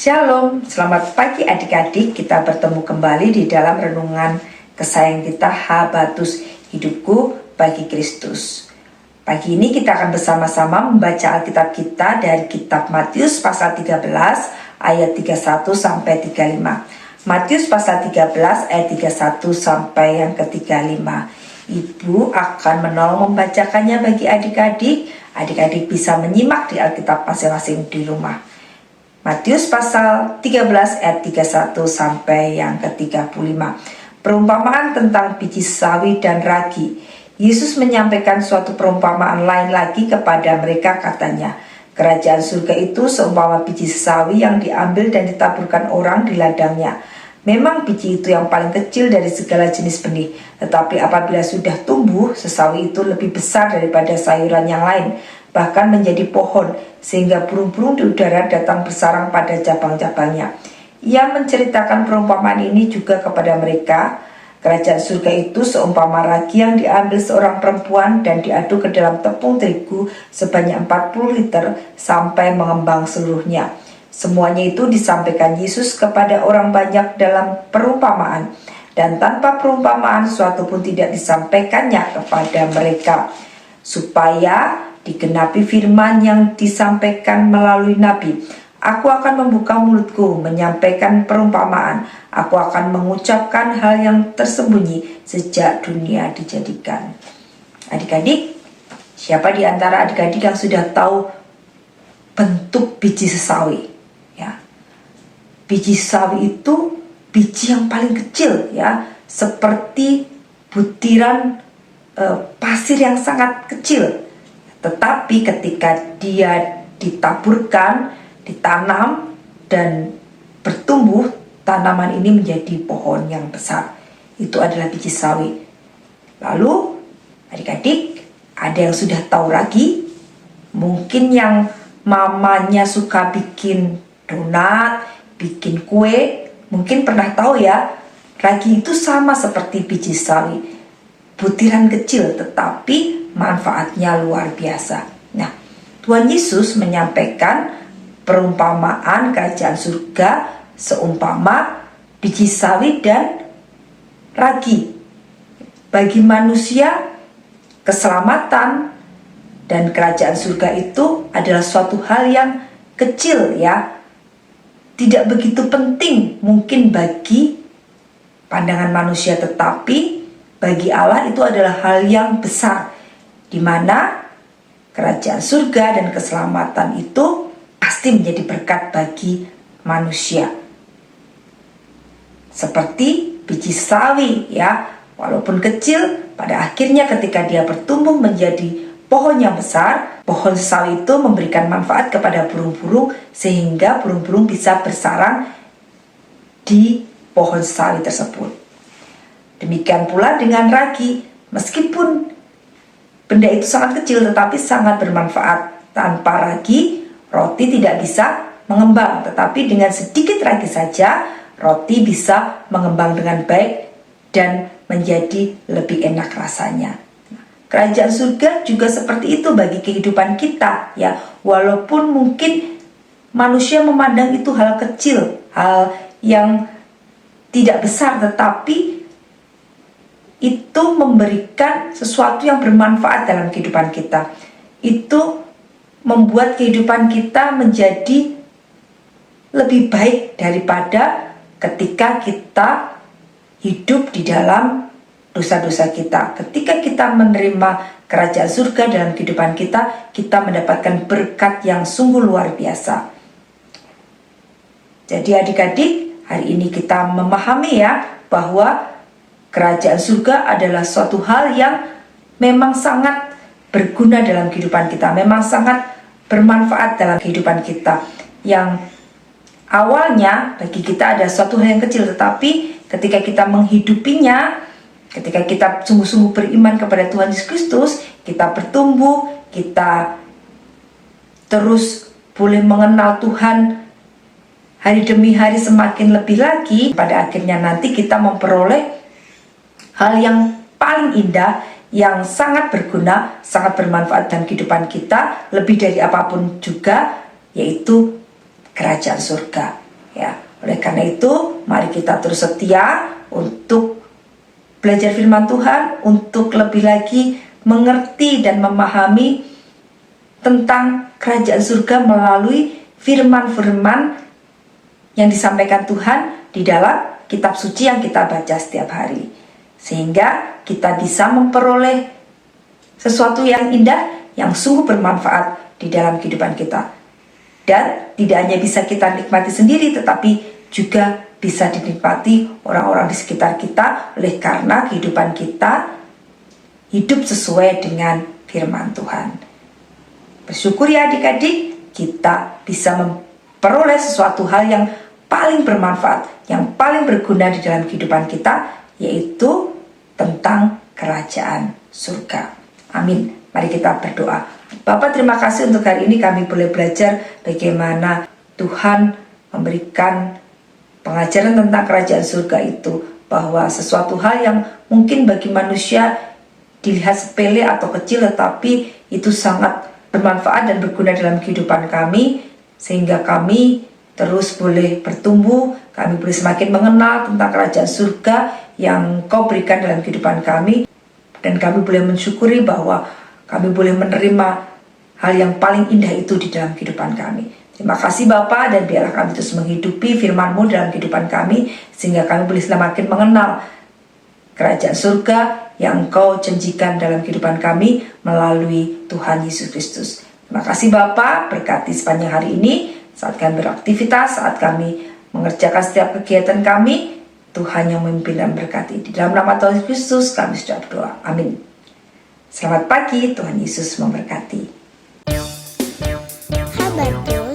Shalom, selamat pagi adik-adik. Kita bertemu kembali di dalam renungan kesayangan kita, Habatus Hidupku Bagi Kristus. Pagi ini kita akan bersama-sama membaca Alkitab kita dari kitab Matius pasal 13 ayat 31 sampai 35. Matius pasal 13 ayat 31 sampai yang ke-35. Ibu akan menolong membacakannya bagi adik-adik. Adik-adik bisa menyimak di Alkitab masing-masing di rumah. Matius pasal 13 ayat 31 sampai yang ke-35. Perumpamaan tentang biji sawi dan ragi. Yesus menyampaikan suatu perumpamaan lain lagi kepada mereka, katanya, kerajaan surga itu seumpama biji sawi yang diambil dan ditaburkan orang di ladangnya. Memang biji itu yang paling kecil dari segala jenis benih, tetapi apabila sudah tumbuh, sesawi itu lebih besar daripada sayuran yang lain, bahkan menjadi pohon, sehingga burung-burung di udara datang bersarang pada cabang-cabangnya. Ia menceritakan perumpamaan ini juga kepada mereka. Kerajaan surga itu seumpama ragi yang diambil seorang perempuan dan diaduk ke dalam tepung terigu sebanyak 40 liter sampai mengembang seluruhnya. Semuanya itu disampaikan Yesus kepada orang banyak dalam perumpamaan, dan tanpa perumpamaan suatu pun tidak disampaikannya kepada mereka, supaya digenapi firman yang disampaikan melalui nabi. Aku akan membuka mulutku menyampaikan perumpamaan. Aku akan mengucapkan hal yang tersembunyi sejak dunia dijadikan. Adik-adik, siapa di antara adik-adik yang sudah tahu bentuk biji sesawi? Ya, biji sawi itu biji yang paling kecil, ya, seperti butiran pasir yang sangat kecil. Tetapi ketika dia ditaburkan, ditanam, dan bertumbuh, tanaman ini menjadi pohon yang besar. Itu adalah biji sawi. Lalu, adik-adik, ada yang sudah tahu ragi? Mungkin yang mamanya suka bikin donat, bikin kue, mungkin pernah tahu ya, ragi itu sama seperti biji sawi. Butiran kecil, tetapi manfaatnya luar biasa. Nah, Tuhan Yesus menyampaikan perumpamaan kerajaan surga seumpama biji sawi dan ragi. Bagi manusia, keselamatan dan kerajaan surga itu adalah suatu hal yang kecil, ya. Tidak begitu penting mungkin bagi pandangan manusia, tetapi bagi Allah itu adalah hal yang besar, di mana kerajaan surga dan keselamatan itu pasti menjadi berkat bagi manusia. Seperti biji sawi, ya, walaupun kecil, pada akhirnya ketika dia bertumbuh menjadi pohon yang besar, pohon sawi itu memberikan manfaat kepada burung-burung sehingga burung-burung bisa bersarang di pohon sawi tersebut. Demikian pula dengan ragi, meskipun benda itu sangat kecil tetapi sangat bermanfaat. Tanpa ragi, roti tidak bisa mengembang, tetapi dengan sedikit ragi saja, roti bisa mengembang dengan baik dan menjadi lebih enak rasanya. Kerajaan surga juga seperti itu bagi kehidupan kita, ya. Walaupun mungkin manusia memandang itu hal kecil, hal yang tidak besar, tetapi itu memberikan sesuatu yang bermanfaat dalam kehidupan kita. Itu membuat kehidupan kita menjadi lebih baik daripada ketika kita hidup di dalam dosa-dosa kita. Ketika kita menerima kerajaan surga dalam kehidupan kita, kita mendapatkan berkat yang sungguh luar biasa. Jadi adik-adik, hari ini kita memahami, ya, bahwa kerajaan surga adalah suatu hal yang memang sangat berguna dalam kehidupan kita, memang sangat bermanfaat dalam kehidupan kita. Yang awalnya bagi kita ada suatu hal yang kecil, tetapi ketika kita menghidupinya, ketika kita sungguh-sungguh beriman kepada Tuhan Yesus Kristus, kita bertumbuh, kita terus boleh mengenal Tuhan hari demi hari semakin lebih lagi. Pada akhirnya nanti kita memperoleh hal yang paling indah, yang sangat berguna, sangat bermanfaat dalam kehidupan kita, lebih dari apapun juga, yaitu kerajaan surga. Ya, oleh karena itu, mari kita terus setia untuk belajar firman Tuhan, untuk lebih lagi mengerti dan memahami tentang kerajaan surga melalui firman-firman yang disampaikan Tuhan di dalam kitab suci yang kita baca setiap hari. Sehingga kita bisa memperoleh sesuatu yang indah, yang sungguh bermanfaat di dalam kehidupan kita. Dan tidak hanya bisa kita nikmati sendiri, tetapi juga bisa dinikmati orang-orang di sekitar kita, oleh karena kehidupan kita hidup sesuai dengan firman Tuhan. Bersyukur ya adik-adik, kita bisa memperoleh sesuatu hal yang paling bermanfaat, yang paling berguna di dalam kehidupan kita, yaitu tentang kerajaan surga. Amin. Mari kita berdoa. Bapak, terima kasih untuk hari ini kami boleh belajar bagaimana Tuhan memberikan pengajaran tentang kerajaan surga itu, bahwa sesuatu hal yang mungkin bagi manusia dilihat sepele atau kecil, tetapi itu sangat bermanfaat dan berguna dalam kehidupan kami, sehingga kami terus boleh bertumbuh, kami boleh semakin mengenal tentang kerajaan surga yang Kau berikan dalam kehidupan kami, dan kami boleh mensyukuri bahwa kami boleh menerima hal yang paling indah itu di dalam kehidupan kami. Terima kasih Bapa, dan biarlah kami terus menghidupi firman-Mu dalam kehidupan kami, sehingga kami boleh semakin mengenal kerajaan surga yang Engkau janjikan dalam kehidupan kami melalui Tuhan Yesus Kristus. Terima kasih Bapa, berkati sepanjang hari ini, saat kami beraktivitas, saat kami mengerjakan setiap kegiatan kami, Tuhan yang memimpin dan berkati. Di dalam nama Tuhan Yesus Kristus kami sudah berdoa. Amin. Selamat pagi, Tuhan Yesus memberkati. Habatus